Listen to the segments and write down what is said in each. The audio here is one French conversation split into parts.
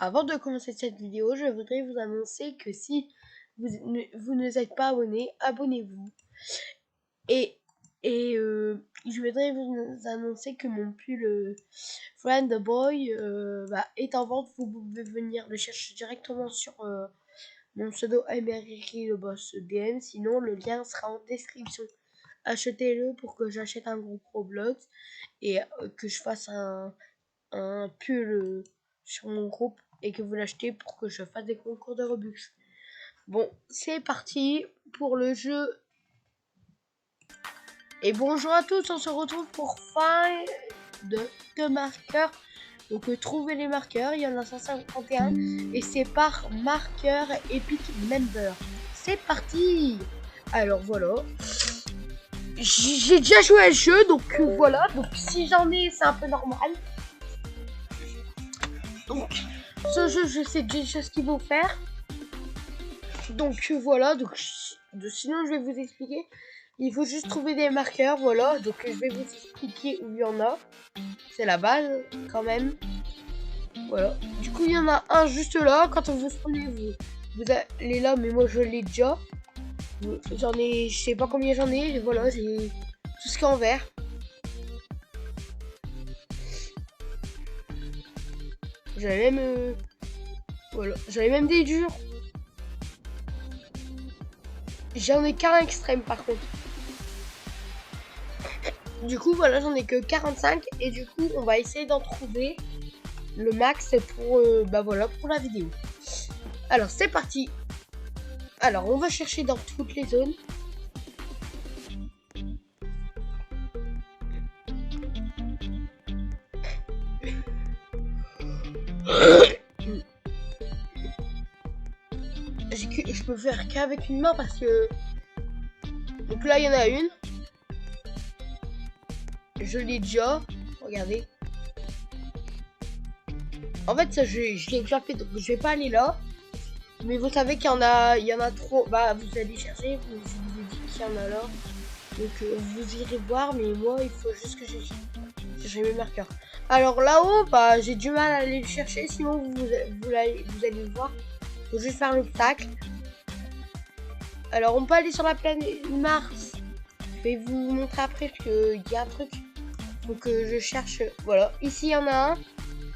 Avant de commencer cette vidéo, je voudrais vous annoncer que si vous ne êtes pas abonné, abonnez-vous. Et je voudrais vous annoncer que mon pull Friend Boy est en vente. Vous pouvez venir le chercher directement sur mon pseudo MRRI le boss DM. Sinon, le lien sera en description. Achetez-le pour que j'achète un gros Roblox et que je fasse un pull sur mon groupe et que vous l'achetez pour que je fasse des concours de Robux. Bon, c'est parti pour le jeu. Et bonjour à tous, on se retrouve pour Find de marqueurs. Donc trouver les marqueurs, il y en a 151 et c'est par marqueur Epic Member. C'est parti. Alors voilà. J'ai déjà joué à ce jeu, donc voilà. Donc si j'en ai, c'est un peu normal. Donc ce jeu, je sais déjà ce qu'il faut faire. Donc voilà, donc sinon je vais vous expliquer. Il faut juste trouver des marqueurs, voilà. Donc je vais vous expliquer où il y en a. C'est la base quand même. Voilà. Du coup il y en a un juste là. Quand vous prenez, vous allez là, mais moi je l'ai déjà. J'en ai, je sais pas combien j'en ai. Voilà, j'ai tout ce qui est en vert. J'avais même voilà, j'avais même des durs. J'en ai qu'un extrême par contre. Du coup voilà, j'en ai que 45 et du coup on va essayer d'en trouver le max pour voilà, pour la vidéo. Alors c'est parti. Alors on va chercher dans toutes les zones. Je peux faire qu'avec une main parce que donc là il y en a une. Je l'ai déjà. Regardez. En fait ça je l'ai déjà fait, donc je vais pas aller là. Mais vous savez qu'il y en a trop. Bah vous allez chercher. Je vous ai dit qu'il y en a là. Donc vous irez voir. Mais moi il faut juste que j'ai mes marqueurs. Alors là-haut, bah j'ai du mal à aller le chercher. Sinon vous allez le voir. Faut juste faire l'obstacle. Alors on peut aller sur la planète Mars. Je vais vous montrer après qu'il y a un truc. Faut que je cherche. Voilà. Ici il y en a un.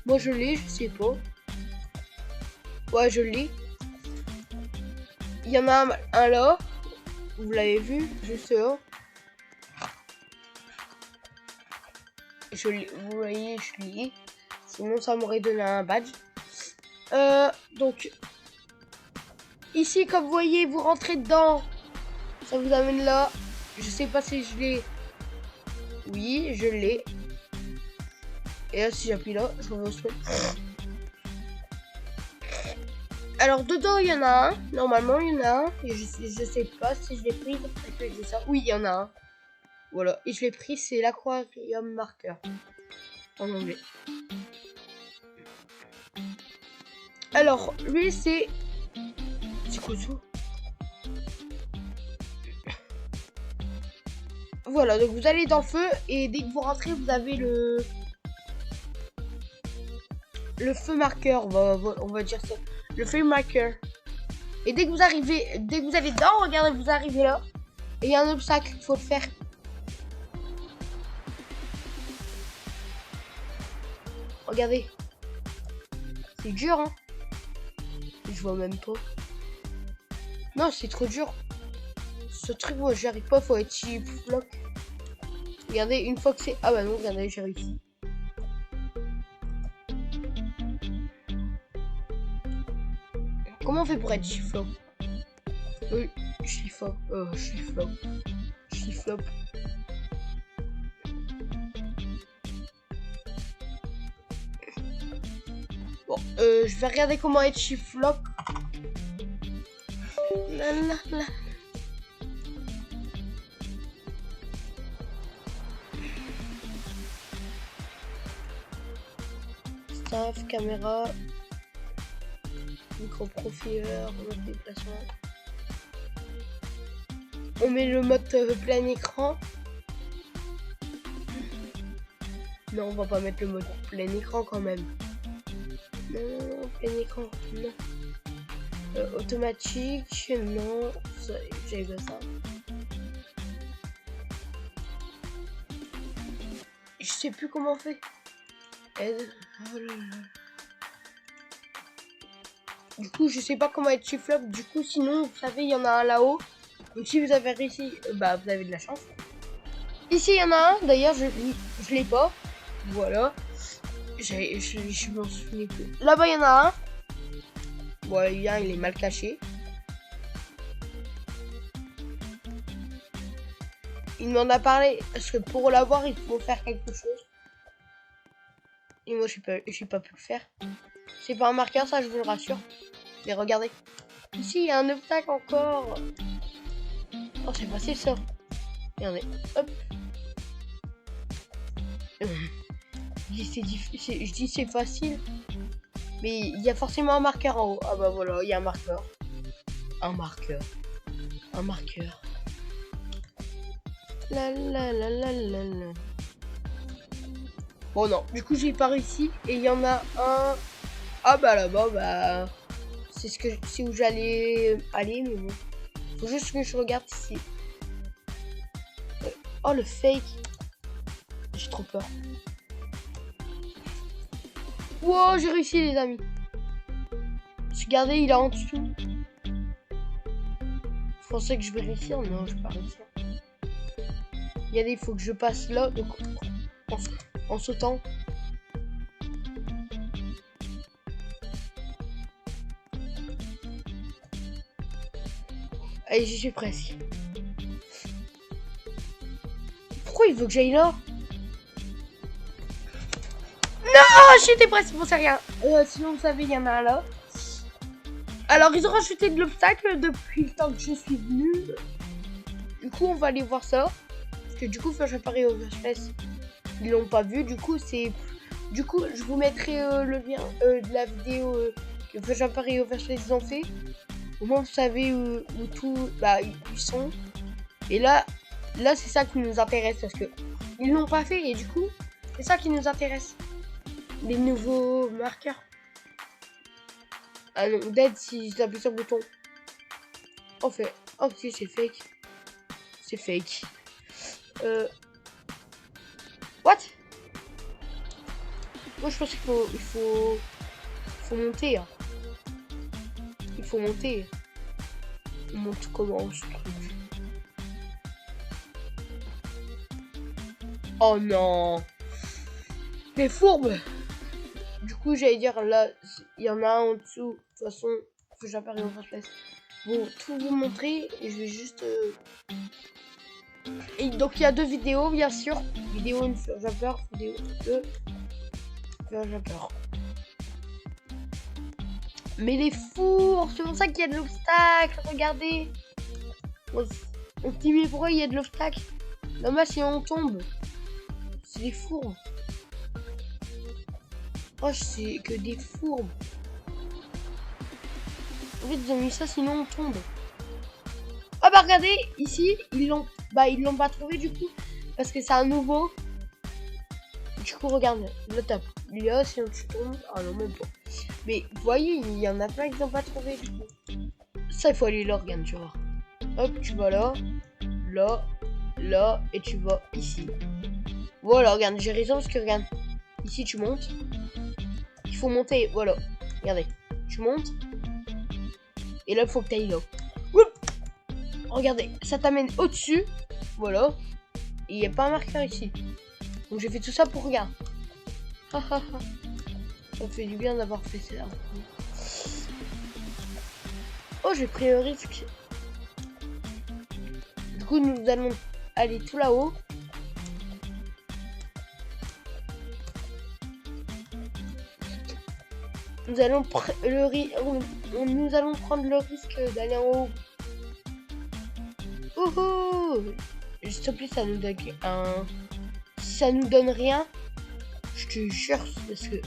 Moi je l'ai, je sais pas. Ouais, je l'ai. Il y en a un là. Vous l'avez vu, juste là. Vous voyez, je l'ai. Sinon ça m'aurait donné un badge. Donc ici, comme vous voyez, vous rentrez dedans. Ça vous amène là. Je sais pas si je l'ai. Oui, je l'ai. Et là, si j'appuie là, je me reçois. Alors, dedans, il y en a un. Normalement, il y en a un. Et je sais pas si je l'ai pris. Ça. Oui, il y en a un. Voilà. Et je l'ai pris, c'est l'aquarium marqueur. En anglais. Alors, lui, c'est... C'est quoi ça? Voilà, donc vous allez dans le feu et dès que vous rentrez, vous avez le feu marqueur, on va dire ça. Le feu marqueur. Et dès que vous allez dedans, regardez, vous arrivez là. Et il y a un obstacle, il faut le faire. Regardez. C'est dur, hein. Je vois même pas. Non, c'est trop dur. Ce truc, moi, j'y arrive pas, faut être cheap block. Regardez, une fois que c'est... Ah bah non, regardez, j'ai réussi. Comment on fait pour être chiflop? Chiflop. Bon, je vais regarder comment être chiflop. Staff, caméra, micro-profileur, mode déplacement. On met le mode plein écran. Non, on va pas mettre le mode plein écran quand même. Non, plein écran, non. Automatique, non. J'avais pas ça. Je sais plus comment on fait. Aide. Oh là là. Du coup, je sais pas comment être chez Flop. Du coup, sinon, vous savez, il y en a un là-haut. Donc, si vous avez réussi, bah, vous avez de la chance. Ici, il y en a un. D'ailleurs, je l'ai pas. Voilà. Je m'en souviens plus. Là-bas, il y en a un. Ouais, il est mal caché. Il m'en a parlé. Parce que pour l'avoir, il faut faire quelque chose. Et moi, j'ai pas pu le faire. C'est pas un marqueur, ça, je vous le rassure. Mais regardez. Ici, il y a un obstacle encore. Oh, c'est facile, ça. Regardez. Hop. Je dis c'est facile. Mais il y a forcément un marqueur en haut. Ah bah voilà, il y a un marqueur. Un marqueur. Un marqueur. La la la la la la. Bon non, du coup j'ai pas réussi. Et il y en a un. Ah bah là-bas, bah. C'est où j'allais aller, mais bon. Faut juste que je regarde ici. Oh le fake. J'ai trop peur. Wow, j'ai réussi les amis. Regardez, il est en dessous. Je pensais que je vais réussir, non, je vais pas réussir. Regardez, il faut que je passe là, donc en sautant. Allez, j'y suis presque. Pourquoi il veut que j'aille là? Non, j'étais presque, bon c'est rien. Sinon, vous savez, il y en a un là. Alors, ils ont rajouté de l'obstacle depuis le temps que je suis venue. Du coup, on va aller voir ça. Parce que du coup, faut réparer Overspace. Ils l'ont pas vu. Du coup, du coup, je vous mettrai le lien de la vidéo que Fashion Paris Overspace ils ont fait. Au moins, vous savez où tout, bah, ils sont. Et là, c'est ça qui nous intéresse parce que ils l'ont pas fait et du coup, c'est ça qui nous intéresse. Les nouveaux marqueurs. Ah non, dead si j'appuie sur le bouton. Oh, fait. Oh, si, c'est fake. C'est fake. What? Moi, je pense qu'il faut monter. Hein. Il faut monter. On monte comment ce truc? Oh non. Les fourbes. Du coup, j'allais dire, là, il y en a un en dessous. De toute façon, faut que j'apparais en place. Bon, tout vous montrer. Et je vais juste... Et donc, il y a 2 vidéos, bien sûr. Vidéo 1 sur Jumper. Vidéo 2 sur Jumper. Mais les fours, c'est pour ça qu'il y a de l'obstacle. Regardez. On se dit, mais pourquoi il y a de l'obstacle? Dommage si on tombe. C'est des fours. Oh, c'est que des fourbes. En fait, ils ont mis ça, sinon on tombe. Ah bah regardez, ici, ils l'ont pas trouvé du coup. Parce que c'est un nouveau. Du coup, regarde, le tape. Là, sinon tu tombes. Ah non, même pas. Mais vous voyez, il y en a plein qui n'ont pas trouvé du coup. Ça, il faut aller là, regarde, tu vois. Hop, tu vas là, là, là, et tu vas ici. Voilà, regarde, j'ai raison parce que regarde. Ici, tu montes. Il faut monter, voilà. Regardez, tu montes. Et là, il faut que tu ailles là. Oup, regardez, ça t'amène au-dessus. Voilà. Et il n'y a pas un marqueur ici. Donc j'ai fait tout ça pour rien. Ça fait du bien d'avoir fait ça. Oh, j'ai pris un risque. Du coup, nous allons aller tout là-haut. Nous allons prendre le risque d'aller en haut. Ouhou! S'il te plaît, ça nous donne un... Si ça nous donne rien, je te jure, parce que...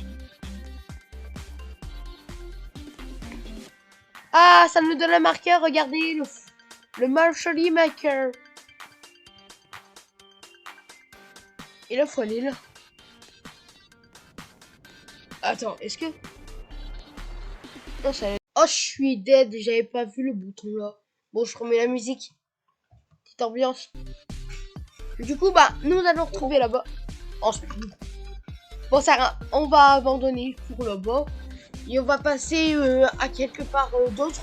Ah, ça nous donne un marqueur, regardez, le Marshally Maker. Et là, faut aller là. Attends, est-ce que... Non, ça... Oh, je suis dead, j'avais pas vu le bouton là. Bon, je remets la musique. Petite ambiance. Du coup, bah, nous allons retrouver là-bas. En speed. Bon, ça, on va abandonner pour là-bas. Et on va passer à quelque part d'autre.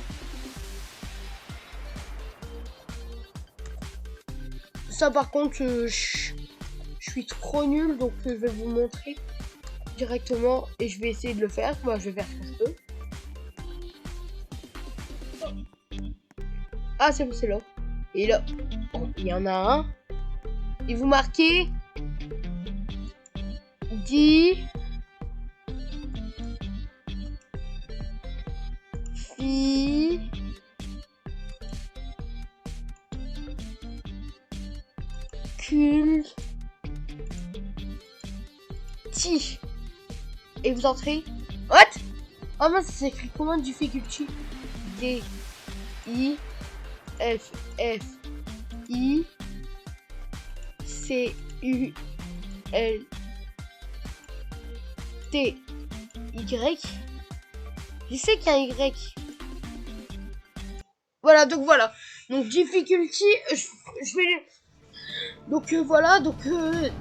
Ça, par contre, je suis trop nul, donc je vais vous montrer directement. Et je vais essayer de le faire. Moi, je vais faire ce que je peux. Ah, c'est bon, c'est là. Et là, oh, il y en a un. Et vous marquez 10 filles et vous entrez. What? Oh mince, c'est écrit comment difficulty? D I F F I C U L T Y. Je sais qu'il y a un Y. Voilà, donc voilà. Donc difficulty, je vais... Donc voilà, donc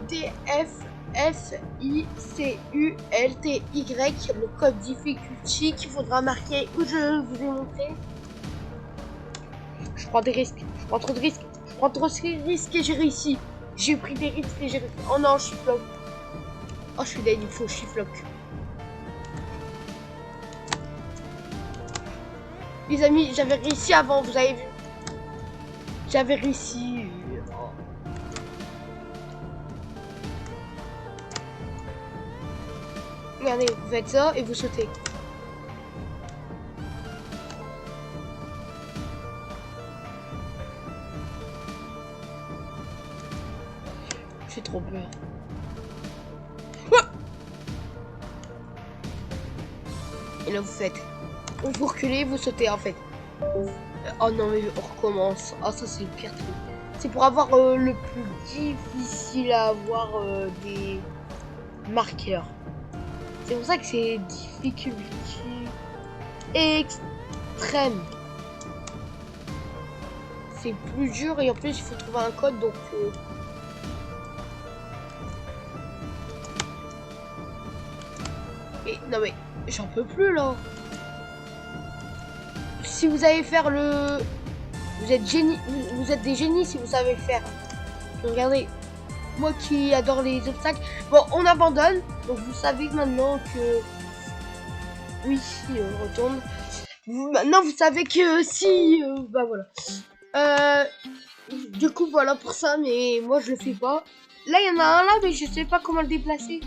D F F I C U L T Y, le code difficulty qu'il faudra marquer où je vous ai montré. Je prends des risques, je prends trop de risques, je prends trop de risques et j'ai réussi. J'ai pris des risques et j'ai réussi. Oh non, je suis flop. Oh, je suis dead, il faut, je suis flop. Les amis, j'avais réussi avant, vous avez vu. J'avais réussi. Oh. Regardez, vous faites ça et vous sautez. J'ai trop peur. Et là, vous faites. Vous reculez, vous sautez en fait. Oh non, mais on recommence. Oh, ça, c'est le pire truc. C'est pour avoir le plus difficile à avoir des marqueurs. C'est pour ça que c'est difficulté extrême. C'est plus dur et en plus, il faut trouver un code donc. Et non, mais j'en peux plus là. Si vous allez faire le... Vous êtes génie, vous êtes des génies si vous savez le faire. Regardez, moi qui adore les obstacles. Bon, on abandonne. Donc vous savez maintenant que... Oui, on retourne. Maintenant vous savez que si... bah voilà. Du coup voilà pour ça, mais moi je le fais pas. Là il y en a un là, mais je sais pas comment le déplacer.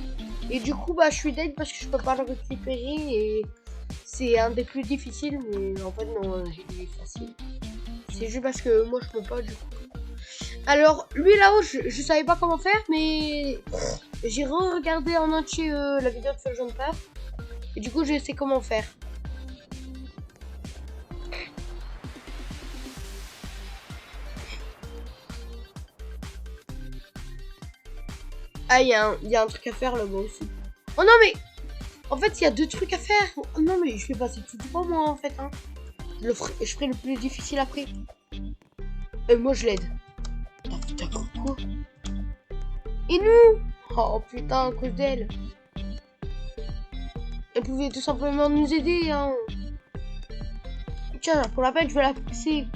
Et du coup bah je suis dead parce que je peux pas le récupérer et... C'est un des plus difficiles, mais en fait non, il est facile. C'est juste parce que moi je peux pas du coup. Alors lui là-haut, je savais pas comment faire, mais j'ai re-regardé en entier la vidéo de Feu Jaune Peur. Et du coup je sais comment faire. Ah il y a un truc à faire là-bas aussi. Oh non mais en fait il y a deux trucs à faire. Oh, non mais je fais passer tout droit moi en fait. Hein. Je ferai le plus difficile après. Et moi je l'aide. T'as cru quoi? Et nous? Oh putain, à cause d'elle. Elle pouvait tout simplement nous aider, hein. Tiens, pour la peine, je vais la pousser.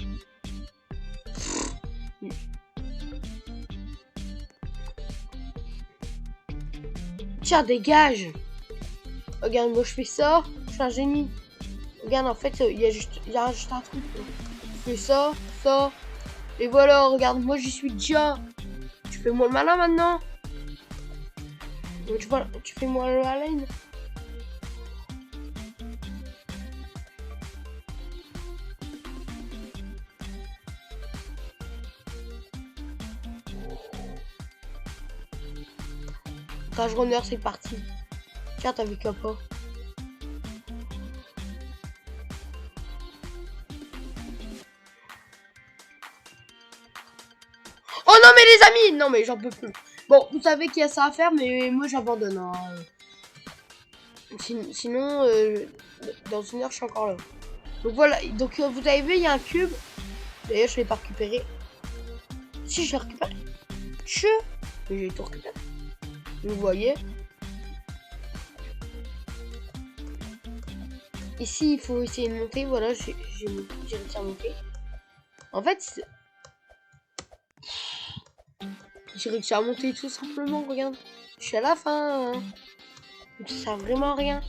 Tiens, dégage. Regarde, moi je fais ça. Je suis un génie. Regarde, en fait, il y a juste un truc. Je fais ça, ça. Et voilà, regarde, moi j'y suis déjà. Tu fais moi le malin maintenant. Tu fais moi le malin. Rage runner, c'est parti. Tiens, t'as vu qu'à pas. Oh non mais les amis, non mais j'en peux plus. Bon, vous savez qu'il y a ça à faire, mais moi j'abandonne. Hein. Sinon, dans une heure, je suis encore là. Donc voilà, donc vous avez vu, il y a un cube. D'ailleurs, je l'ai pas récupéré. Si, je l'ai récupéré. Mais j'ai tout récupéré. Vous voyez. Ici, il faut essayer de monter. Voilà, j'ai réussi à monter. En fait, j'ai réussi à monter tout simplement, regarde. Je suis à la fin. Hein. Ça sert vraiment à rien.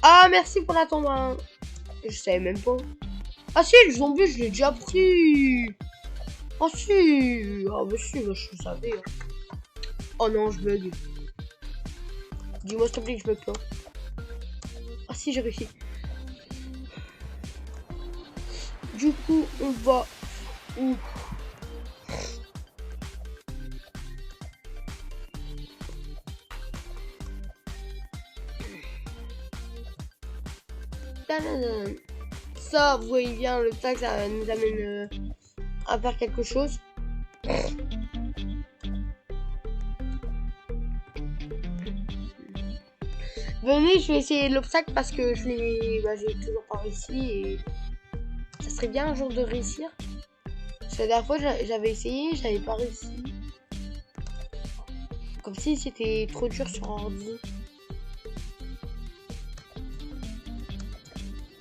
Ah, merci pour la tombe. Hein. Je savais même pas. Ah si, le zombie, je l'ai déjà pris. Oh si. Ah bah si, bah, je savais. Hein. Oh non, je bug. Dis-moi s'il te plaît que je bug pas. Ah si, j'ai réussi. Du coup, on va... Où? Ça, vous voyez bien, le tag, ça nous amène à faire quelque chose. Venez, je vais essayer l'obstacle parce que je l'ai, j'ai toujours pas réussi et ça serait bien un jour de réussir. Parce que la dernière fois, j'avais essayé, j'avais pas réussi. Comme si c'était trop dur sur ordi.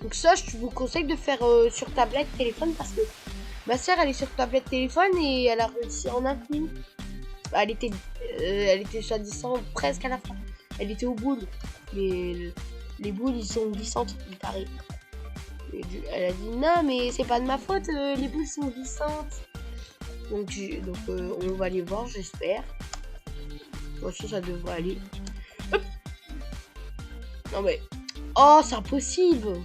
Donc ça, je vous conseille de faire sur tablette, téléphone parce que ma soeur, elle est sur tablette, téléphone et elle a réussi en un coup. Elle était soi-disant presque à la fin. Elle était au bout. Mais les boules, ils sont glissantes, il paraît. Elle a dit non, mais c'est pas de ma faute, les boules sont glissantes. Donc on va les voir, j'espère. Bon, ça devrait aller. Hop. Non mais... Oh, c'est impossible.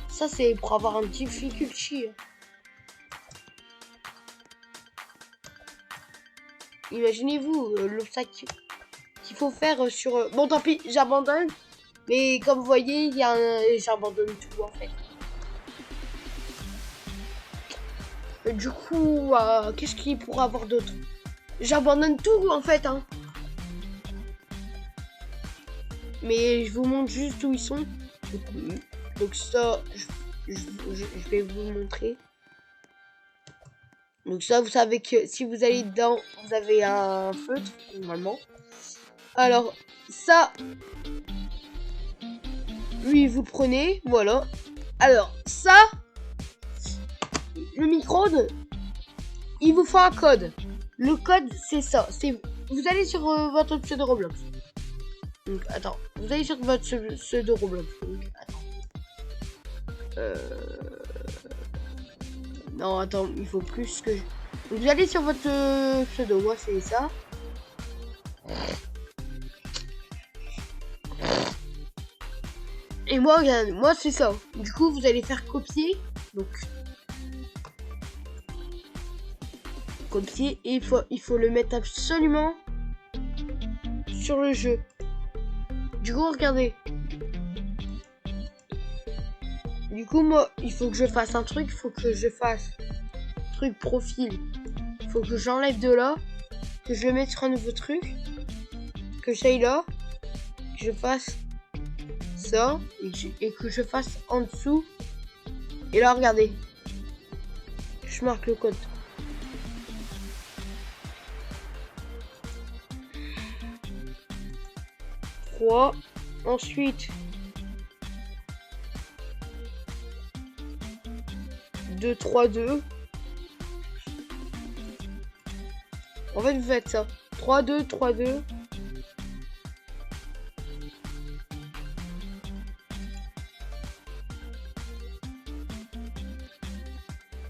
Ça, c'est pour avoir un difficulty. Imaginez-vous l'obstacle qu'il faut faire sur... Bon, tant pis, j'abandonne. Mais comme vous voyez, j'abandonne tout en fait. Du coup, qu'est-ce qu'il pourra avoir d'autre? J'abandonne tout en fait. Hein. Mais je vous montre juste où ils sont. Donc ça, je vais vous montrer. Donc ça, vous savez que si vous allez dedans, vous avez un feutre, normalement. Alors, ça, lui, vous prenez, voilà. Alors, ça, le micro-ondes, il vous faut un code. Le code, c'est ça. Vous allez sur votre pseudo Roblox. Donc, attends, vous allez sur votre pseudo Roblox. Donc, attends. Non, attends, il faut plus que... Donc, vous allez sur votre pseudo, moi c'est ça. Et moi, regarde, moi c'est ça. Du coup, vous allez faire copier. Donc, copier. Et il faut le mettre absolument sur le jeu. Du coup, regardez. Du coup, moi, il faut que je fasse un truc. Il faut que je fasse truc profil. Il faut que j'enlève de là. Que je le mette sur un nouveau truc. Que j'aille là. Que je fasse ça. Et que je fasse en dessous. Et là, regardez. Je marque le code. Ensuite 2, 3, 2. En fait, vous faites ça. 3, 2, 3, 2.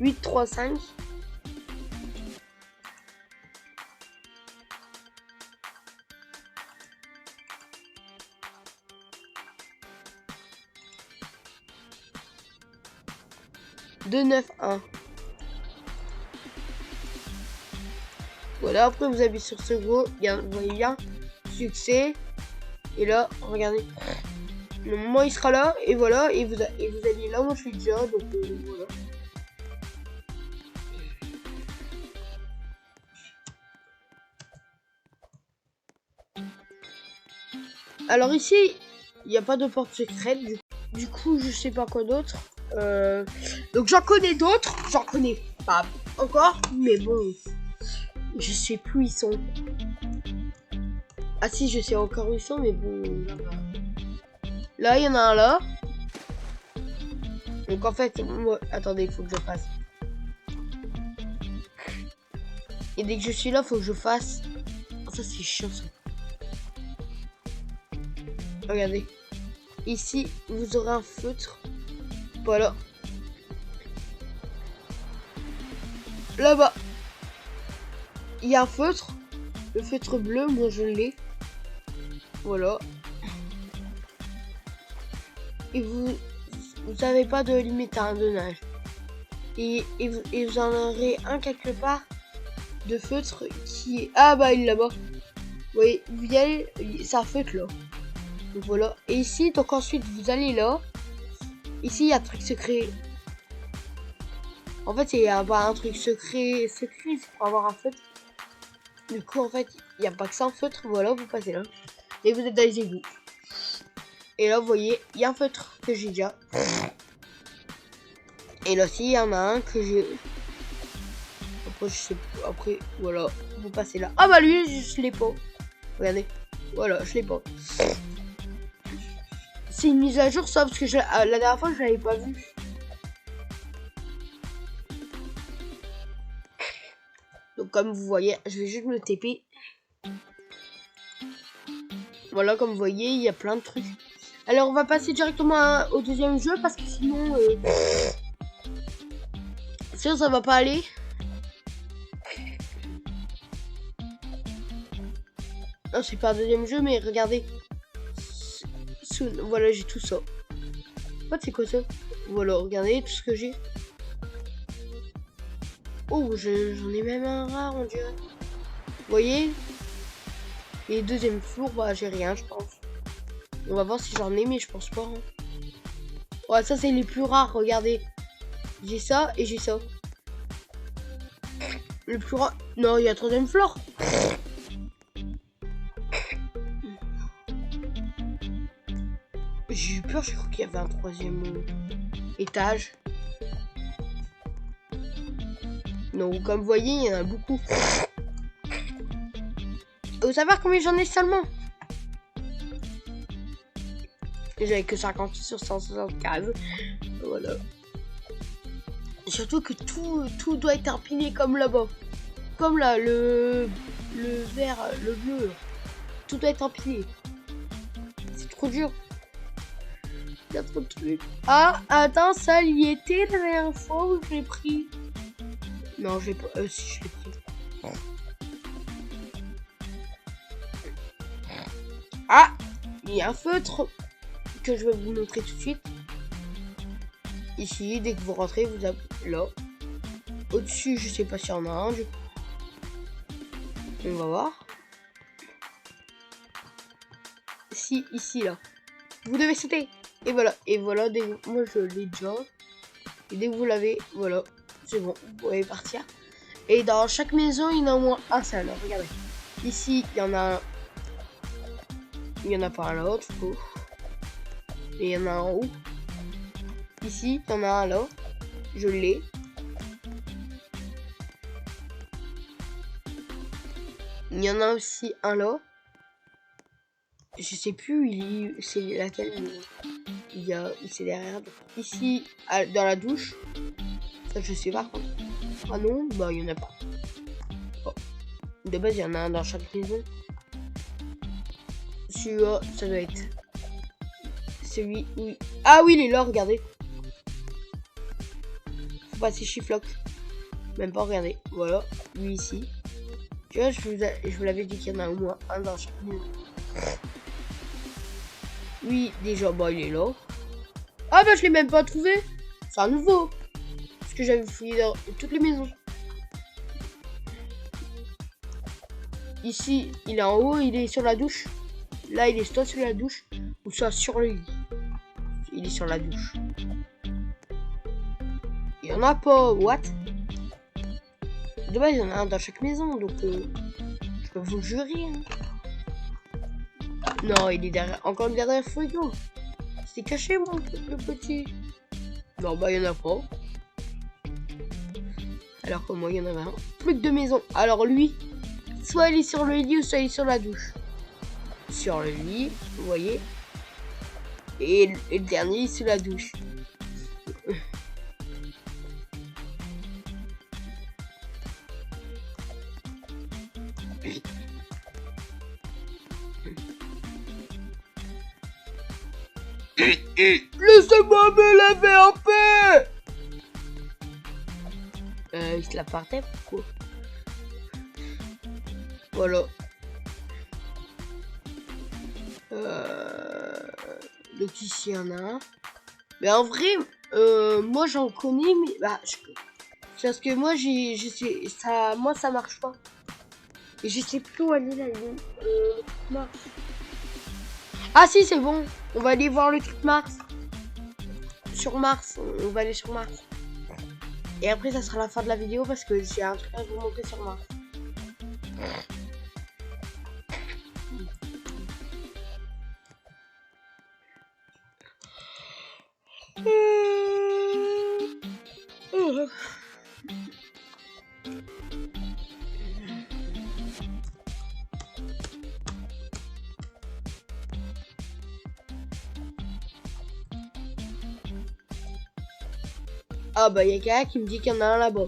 Huit, 3, 5. Deux, 9, 1. Voilà, après vous appuyez sur ce gros, vous voyez bien, succès. Et là, regardez. Le moment il sera là, et voilà, et vous allez là où je suis déjà, donc voilà. Alors ici, il n'y a pas de porte secrète. Du coup, je sais pas quoi d'autre. Donc j'en connais d'autres. J'en connais pas encore. Mais bon, je sais plus où ils sont. Ah si, je sais encore où ils sont. Mais bon, là, il y en a un là. Donc en fait, moi... Attendez, il faut que je fasse. Et dès que je suis là, faut que je fasse... Oh, ça, c'est chiant, ça. Regardez. Ici, vous aurez un feutre. Voilà. Là-bas. Il y a un feutre. Le feutre bleu, moi, je l'ai. Voilà. Et vous n'avez pas de limite à un donnage. Et vous en aurez un quelque part de feutre qui est... Ah bah il est là-bas. Vous voyez, vous y allez, c'est un feutre là. Donc voilà. Et ici, donc ensuite vous allez là. Ici il y a un truc secret. En fait il y a pas un truc secret c'est pour avoir un feutre. Du coup en fait il n'y a pas que ça un feutre. Voilà, vous passez là. Et vous êtes dans les égouts. Et là vous voyez, il y a un feutre que j'ai déjà. Et là aussi il y en a un que j'ai. Après je sais pas. Après voilà, vous passez là. Ah bah lui je l'ai pas. Regardez. Voilà, je l'ai pas. C'est une mise à jour ça parce que la dernière fois je l'avais pas vu. Donc comme vous voyez, je vais juste me TP. Voilà, comme vous voyez, il y a plein de trucs. Alors on va passer directement au deuxième jeu parce que sinon sinon ça va pas aller. Non, c'est pas un deuxième jeu, mais regardez. Voilà, j'ai tout ça. What, c'est quoi ça? Voilà, regardez tout ce que j'ai. Oh, j'en ai même un rare, on dirait. Vous voyez? Et deuxième floor, bah j'ai rien, je pense. On va voir si j'en ai, mais je pense pas. Hein. Ouais, ça c'est les plus rares, regardez. J'ai ça et j'ai ça. Le plus rare... Non, il y a troisième floor. J'ai eu peur, j'ai cru qu'il y avait un troisième étage. Donc comme vous voyez, il y en a beaucoup. Vous savez combien j'en ai seulement? J'avais que 50 sur 175. Voilà. Et surtout que tout doit être empilé comme là-bas. Comme là, le vert, le bleu. Tout doit être empilé. C'est trop dur. Il y a trop de trucs. Ah, attends, ça y était la dernière fois où je l'ai pris. Non, j'ai pas. Si, je l'ai pris. Ah, il y a un feutre que je vais vous montrer tout de suite. Ici, dès que vous rentrez, vous avez là. Au-dessus, je sais pas s'il y en a un. Du coup. On va voir. Si, ici, là. Vous devez sauter. Et voilà. Et voilà, moi je l'ai déjà. Et dès que vous l'avez, voilà. C'est bon, vous pouvez partir. Et dans chaque maison, il y en a au moins un seul. Regardez. Ici, il y en a un. Il y en a pas un là, du coup. Et il y en a un en haut. Ici, il y en a un là. Je l'ai. Il y en a aussi un là. Je sais plus c'est laquelle, mais c'est derrière. Ici, dans la douche. Ça, je sais pas. Ah non, bah il y en a pas. Oh. De base, il y en a un dans chaque maison. Celui-là, ça doit être celui où... Ah oui, il est là, regardez. Faut passer Chifloc. Même pas, regardez. Voilà, lui ici. Tu vois, je vous l'avais dit qu'il y en a au moins un dans chaque maison. Oui, déjà, bah il est là. Ah bah je l'ai même pas trouvé. C'est un nouveau. Parce que j'avais fouillé dans toutes les maisons. Ici, il est en haut, il est sur la douche. Là, il est soit sur la douche ou soit sur le lit. Il est sur la douche. Il y en a pas. What? De base, il y en a un dans chaque maison, donc je peux vous le jurer. Hein. Non, il est derrière. Encore derrière le frigo. C'est caché, le petit. Non, bah, il y en a pas. Alors que moi, il y en avait un. Plus que 2 maisons. Alors lui, soit il est sur le lit ou soit il est sur la douche. Sur le lit, vous voyez. Et le dernier, c'est la douche. Laissez-moi me laver en paix. Il se la partait, pourquoi? Voilà. Donc ici, il y en a un. Mais en vrai, moi j'en connais, mais bah, parce que moi moi ça marche pas. Et je sais plus où aller là. Mars. Ah si, c'est bon. On va aller voir le truc Mars. Sur Mars, on va aller sur Mars. Et après, ça sera la fin de la vidéo parce que j'ai un truc à vous montrer sur Mars. Ah bah il y a quelqu'un qui me dit qu'il y en a un là-bas.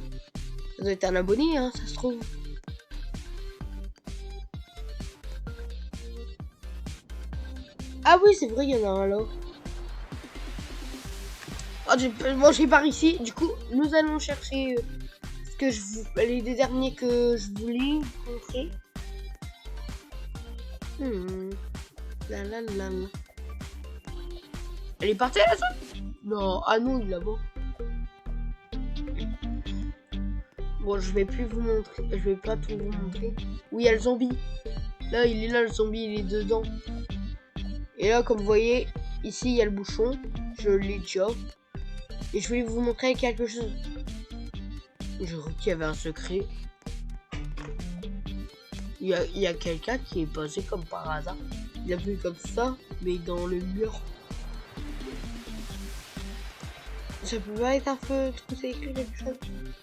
Ça doit être un abonné, hein, ça se trouve. Ah oui, c'est vrai, il y en a un là. Oh, j'ai par ici. Du coup, nous allons chercher ce que les deux derniers que je voulais vous montrer. La la la la. Elle est partie là, ça? Non, ah non, il est là-bas. Bon, je vais plus vous montrer. Je vais pas tout vous montrer. Oui, il y a le zombie. Là, il est là, le zombie, il est dedans. Et là, comme vous voyez, ici, il y a le bouchon. Je l'ai déjà. Et je voulais vous montrer quelque chose. Je crois qu'il y avait un secret. Il y a quelqu'un qui est passé comme par hasard. Il a vu comme ça, mais dans le mur. Ça peut pas être un feu, c'est écrit quelque chose.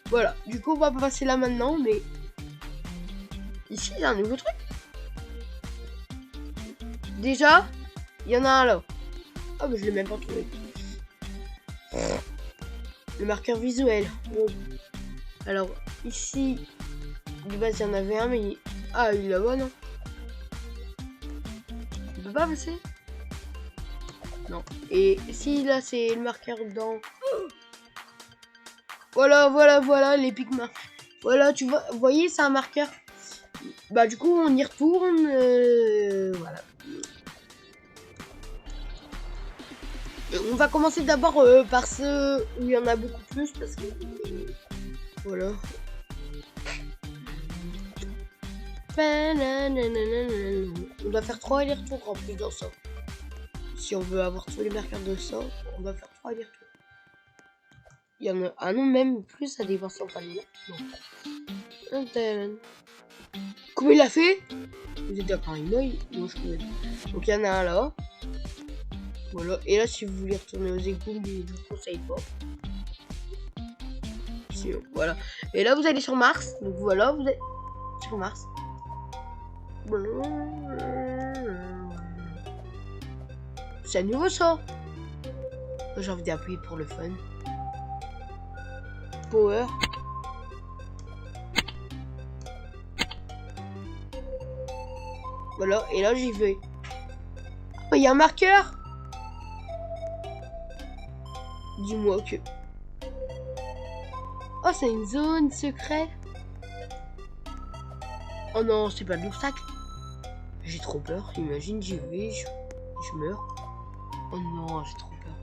Voilà, du coup on va passer là maintenant, mais ici il y a un nouveau truc. Déjà, il y en a un là. Ah mais je l'ai même pas trouvé. Le marqueur visuel. Bon. Alors ici, de base il y en avait un, mais ah il est là-bas non. On peut pas passer. Non. Et si là c'est le marqueur dans. Voilà, les pigments. Voilà, tu vois, vous voyez, c'est un marqueur. Bah du coup, on y retourne. Voilà. On va commencer d'abord par ceux où il y en a beaucoup plus parce que voilà. On doit faire 3 allers-retours en plus dans ça. Si on veut avoir tous les marqueurs de ça, on va faire 3 allers-retours. Il y en a un nom même plus à des versions pas là. Non. Comment il a fait? Vous êtes d'accord avec moi? Moi je connais. Donc il y en a un là. Voilà. Et là si vous voulez retourner aux égouts, je vous conseille pas. Sinon, voilà. Et là vous allez sur Mars. Donc voilà, vous êtes sur Mars. C'est à nouveau ça. J'ai envie d'appuyer pour le fun. Power. Voilà, et là j'y vais. Oh, il y a un marqueur. Dis-moi que... Oh, c'est une zone secrète. Oh non, c'est pas de l'obstacle. J'ai trop peur. Imagine, j'y vais, je meurs. Oh non, j'ai trop peur.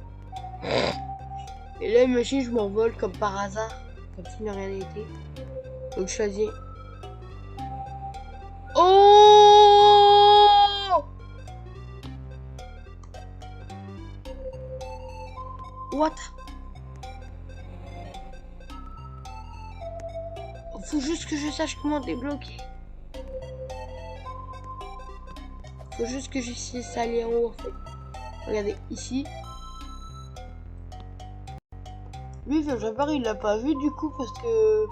Et là, imagine, je m'envole comme par hasard. Comme si de rien n'était. Donc, je choisis. Oh! What? Faut juste que je sache comment débloquer. Faut juste que j'utilise ça aller en haut en fait. Regardez, ici. Lui, Jabbar, il l'a pas vu du coup parce que...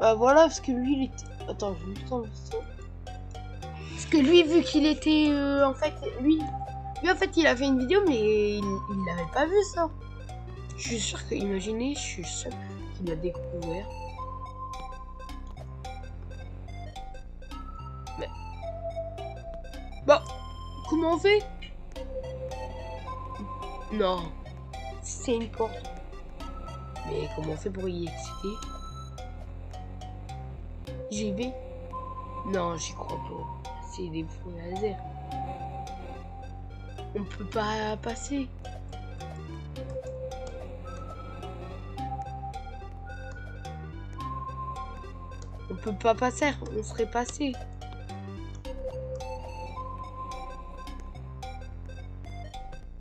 Bah voilà, parce que lui, il était... Attends, je vais juste enlever ça. Parce que lui, vu qu'il était... en fait, lui, en fait, il a fait une vidéo, mais il l'avait pas vu ça. Je suis sûr que, imaginez, je suis sûr qu'il l'a découvert. Mais... Bah, comment on fait? Non. C'est une porte. Mais comment on fait pour y accéder? J'y vais? Non, j'y crois pas. C'est des feux laser. On peut pas passer. On peut pas passer. On serait passé.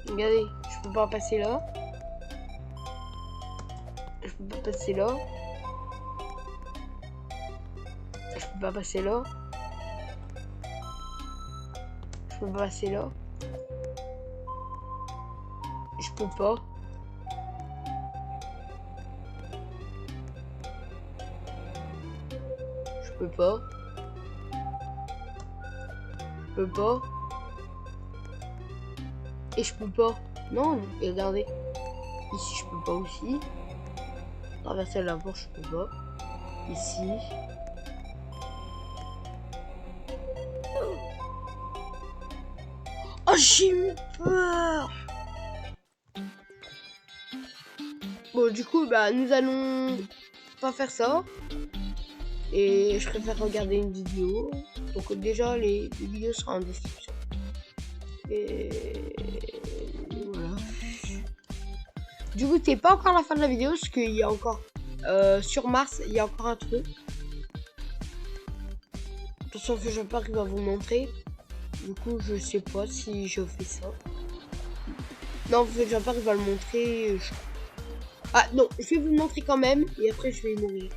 Regardez, je peux pas passer là. Je peux pas passer là. Je peux pas passer là. Je peux pas passer là. Je peux pas. Je peux pas. Je peux pas. Et je peux pas. Non, et regardez. Ici, je peux pas aussi. Traverser la porte, je peux pas. Ici. Oh, j'ai eu peur. Bon, du coup, bah, nous allons pas faire ça. Et je préfère regarder une vidéo. Donc déjà, les vidéos seront en description. Et voilà. Du coup, c'est pas encore la fin de la vidéo, parce qu'il y a encore... sur Mars, il y a encore un truc. Attention que je pas qu'il va vous montrer. Du coup, je sais pas si je fais ça. Non, je pas qu'il va le montrer. Ah non, je vais vous le montrer quand même. Et après, je vais mourir.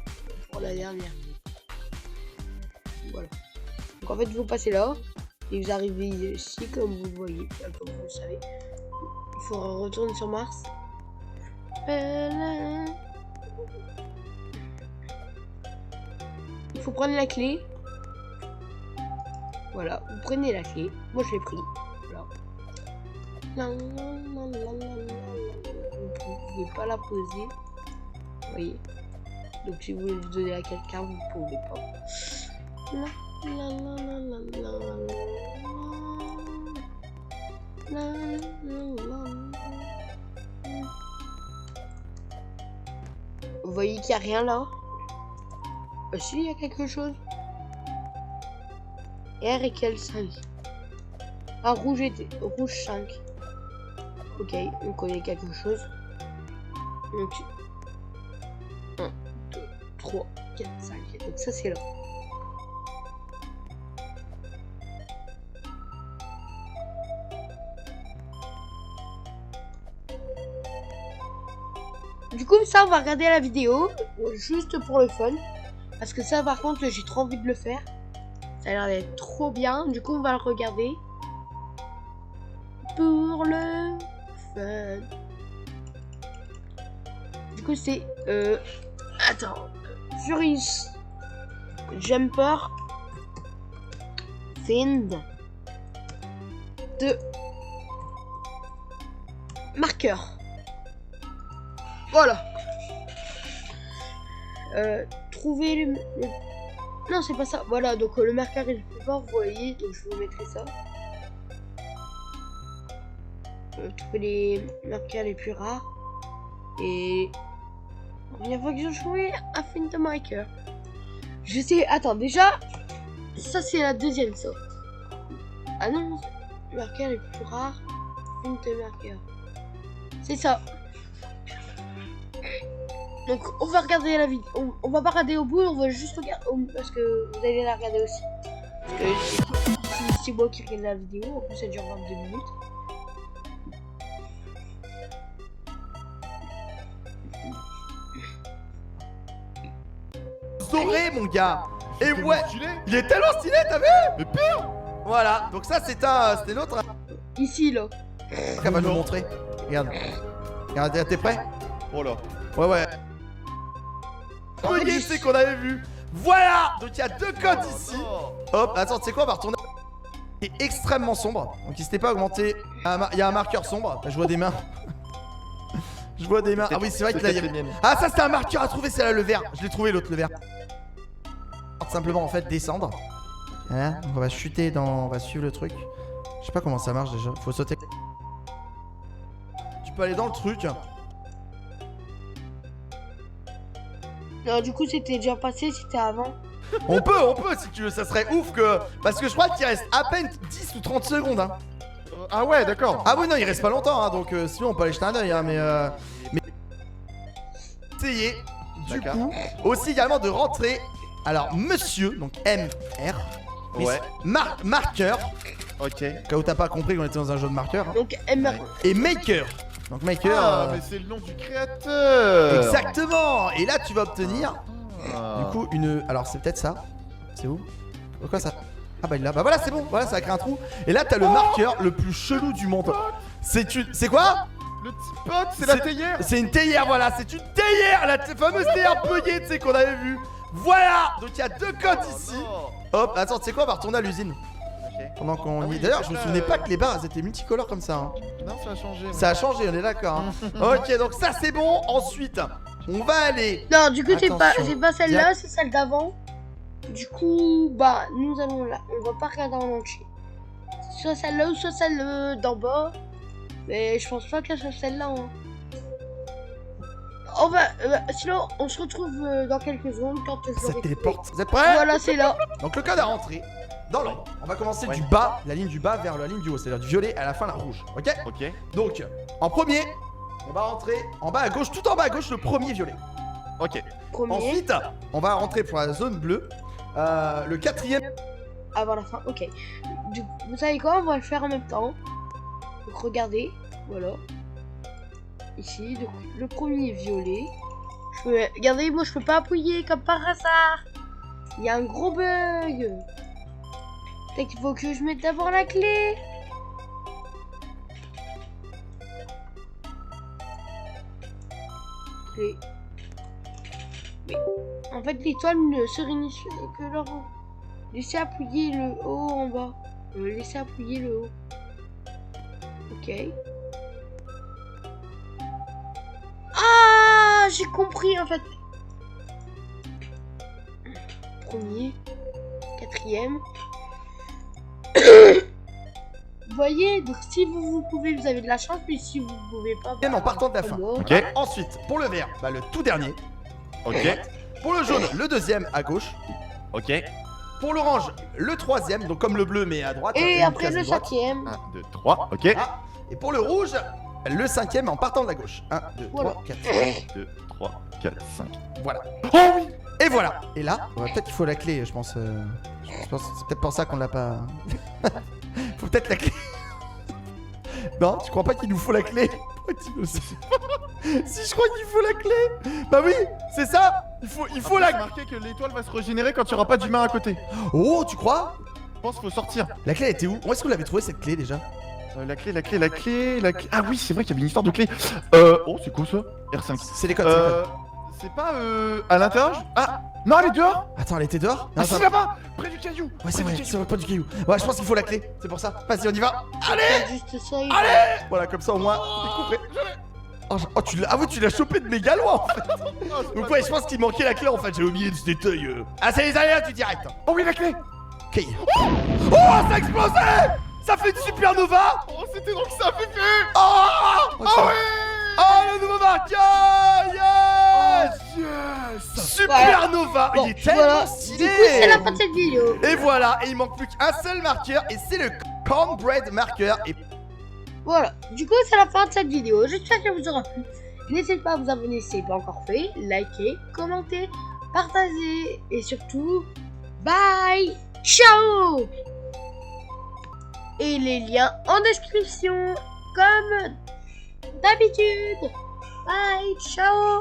Pour la dernière. Voilà. Donc en fait, vous passez là. Et vous arrivez ici, comme vous voyez. Comme vous le savez. Il faudra retourner sur Mars. Il faut prendre la clé. Voilà, vous prenez la clé. Moi, je l'ai pris. Voilà. Vous pouvez pas la poser. Vous voyez. Donc, si vous voulez le donner à quelqu'un, vous pouvez pas. Vous voyez qu'il n'y a rien là? Si, il y a quelque chose. R égale 5. Ah, rouge 5. Ok, on connaît quelque chose. Donc, 1, 2, 3, 4, 5. Donc ça, c'est là. Du coup, ça, on va regarder la vidéo. Juste pour le fun. Parce que ça, par contre, j'ai trop envie de le faire. Ça a l'air d'être trop bien. Du coup, on va le regarder. Pour le fun. Du coup, c'est... Attends. Furious Jumper. Find. De... Marqueur. Voilà. Trouver le... Non, c'est pas ça. Voilà, donc le marqueur est le plus fort, vous voyez. Donc je vous mettrai ça. Trouver les marqueurs les plus rares. Et... Première fois que j'ai joué à Find the Marker. Je sais... Attends, déjà... Ça, c'est la deuxième sorte. Ah non, le marqueur les plus rares. Find the Marker. C'est ça. Donc on va regarder la vidéo, on va pas regarder au bout, on va juste regarder parce que vous allez la regarder aussi. Parce que c'est moi qui regarde la vidéo, en plus ça dure 22 minutes. Saurais mon gars. Et ouais, il est tellement stylé, t'as vu? Mais pire. Voilà, donc ça c'était l'autre. Ici, là. Elle va nous montrer. Regarde. Regarde, t'es prêt? Oh là. Ouais. Premier, c'est qu'on avait vu. Voilà. Donc il y a 2 codes ici. Hop, attends, tu sais quoi, on va retourner. C'est extrêmement sombre. Donc n'hésitez pas à augmenter. Il y a un marqueur sombre. Je vois des mains. Je vois des mains. Ah oui, c'est vrai que là il y avait... Ah, ça c'était un marqueur à trouver, c'est là le vert. Je l'ai trouvé, l'autre, le vert. Simplement en fait descendre. Voilà, donc on va chuter dans... On va suivre le truc. Je sais pas comment ça marche déjà. Faut sauter. Tu peux aller dans le truc. Non, du coup, c'était déjà passé, c'était avant. On peut si tu veux, ça serait ouf que... Parce que je crois qu'il reste à peine 10 ou 30 secondes hein. Ah ouais, d'accord. Ah oui non, il reste pas longtemps hein, donc sinon on peut aller jeter un oeil hein, mais essayez du coup aussi également de rentrer. Alors monsieur, donc MR. Ouais. Marqueur. Ok. Cas où t'as pas compris qu'on était dans un jeu de marqueur hein. Donc, MR. Et Maker. Donc Maker... Ah mais c'est le nom du créateur. Exactement. Et là tu vas obtenir Ah. du coup une... Alors c'est peut-être ça. C'est où? Quoi ça? Ah bah il l'a. Bah voilà c'est bon. Voilà ça a créé un trou. Et là t'as le marqueur le plus chelou du monde. C'est quoi? Le petit pote, c'est la théière. C'est une théière, voilà, c'est une théière, la fameuse théière peuillée, tu sais, qu'on avait vu. Voilà. Donc il y a 2 codes ici. Hop, attends, tu sais quoi, on va retourner à l'usine. Pendant qu'on y est. D'ailleurs, je me souvenais pas que les barres elles étaient multicolores comme ça hein. Non, ça a changé. Ça a changé, on est d'accord hein. Ok, donc ça c'est bon. Ensuite, on va aller... Non, du coup, c'est pas Attention. celle-là, c'est celle d'avant. Du coup, bah, nous allons là. On va pas regarder en entier. Soit celle-là ou soit celle d'en bas. Mais je pense pas que ce soit celle-là. Hein. On va, sinon, on se retrouve dans quelques secondes quand je Ça l'aurai téléporte. coupé. Vous êtes prêts? Voilà, c'est là. Donc le code à rentrer dans l'ordre. On va commencer du bas, la ligne du bas vers la ligne du haut, c'est-à-dire du violet à la fin la rouge. Ok? Ok. Donc, en premier, on va rentrer en bas à gauche, tout en bas à gauche, le premier violet. Ok. Premier. Ensuite, on va rentrer pour la zone bleue. Le 4ème. Avant la fin, ok. Du coup, vous savez quoi? On va le faire en même temps. Donc regardez, voilà. Ici, donc le premier violet. Regardez, moi je peux pas appuyer comme par hasard. Il y a un gros bug. Peut-être qu'il faut que je mette d'abord la clé. Clé. Oui. En fait, l'étoile ne se réunit que leur haut. Laissez appuyer le haut en bas. Laissez appuyer le haut. Ok. Ah, j'ai compris en fait. Premier, 4ème. Vous voyez, donc si vous pouvez, vous avez de la chance, mais si vous pouvez pas, Même en partant de la fin. Ok. Ensuite, pour le vert, bah, le tout dernier. Ok. Pour le jaune, le 2ème à gauche. Ok. Pour l'orange, le 3ème, donc comme le bleu mais à droite. Et une après case le à droite. 5ème. 1, 2, 3. Ok. Ah, et pour le rouge, le 5ème en partant de la gauche. 1, 2, Voilà. 3, 4. 1, 2, 3, 4, 5. Voilà. Oh oui. Et voilà. Et là, peut-être qu'il faut la clé, je pense. Je pense c'est peut-être pour ça qu'on l'a pas. Faut peut-être la clé. Non, tu crois pas qu'il nous faut la clé? Si, je crois qu'il faut la clé. Bah oui, c'est ça. Il faut la. C'est marqué que l'étoile va se régénérer quand il n'y aura pas d'humain à côté. Oh, tu crois? Je pense qu'il faut sortir. La clé elle était où? Où est-ce que vous l'avez trouvée cette clé déjà? La clé. Ah oui, c'est vrai qu'il y avait une histoire de clé. Oh, c'est quoi ça? R5. C'est les codes. C'est les codes. C'est pas à l'intérieur? Ah, non, elle est dehors. Attends, elle était dehors? Ah, Non, si, ça- là-bas, près du caillou. Ouais, c'est vrai, pas du caillou. Ouais, je pense qu'il faut la clé. C'est pour ça. Vas-y, on y va. Allez. Juste ça. Allez. Voilà, comme ça au moins. Découvrez. Oh, tu l'as. Ah oui, tu l'as chopé de méga loin en fait. Donc ouais, je pense qu'il manquait la clé en fait. J'ai oublié de ce détail. Ah, c'est les aléas du direct. Oh oui, la clé. Ok. Oh, ça a explosé. Ça fait une supernova. Oh, c'était donc ça, Pépé. Oh, Oh oui. Oh, le nouveau marqueur. Yes. Yes. Supernova. Bon, Il est tellement voilà. stylé. Du coup, c'est la fin de cette vidéo. Et voilà, et il manque plus qu'un seul marqueur et c'est le cornbread marqueur. Et Voilà, du coup c'est la fin de cette vidéo, j'espère qu'elle vous aura plu. N'hésitez pas à vous abonner si ce n'est pas encore fait, liker, commenter, partager et surtout, bye, ciao. Et les liens en description, comme d'habitude. Bye, ciao.